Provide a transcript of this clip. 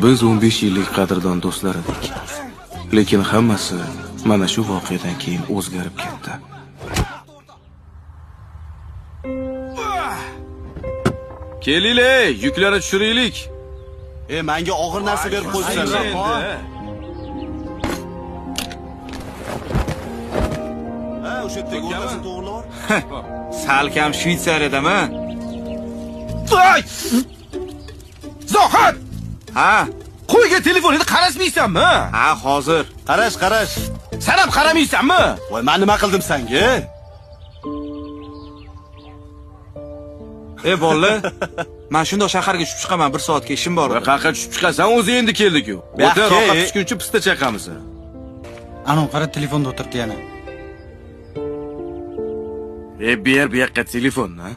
Biz 15 yillik qadrdon do'stlar edik. Lekin hammasi mana shu voqeadan keyin o'zgarib ketdi. Kelinglar, yuklarni tushiraylik. Menga og'ir narsa berib qo'ysinlar. O'sha yerda o'rtasini to'g'rilab. Salkam Shvetsariyadami? Voy! Zohid! Ha, Qo'yga telefoningni qarashmaysanmi? ha, hozir. Qarash. Sen ham qaramaysanmi? Voy, men nima qildim senga? Bolalar, men shundoq shaharga tushib chiqaman, 1 soatga ishim bor. Va qayerga tushib chiqasan? O'zi endi keldik-ku. O'ta rohat tushguncha pista chaqamiz. Ana qara telefonda o'tirdi yana. Bu yoqqa telefon, ha?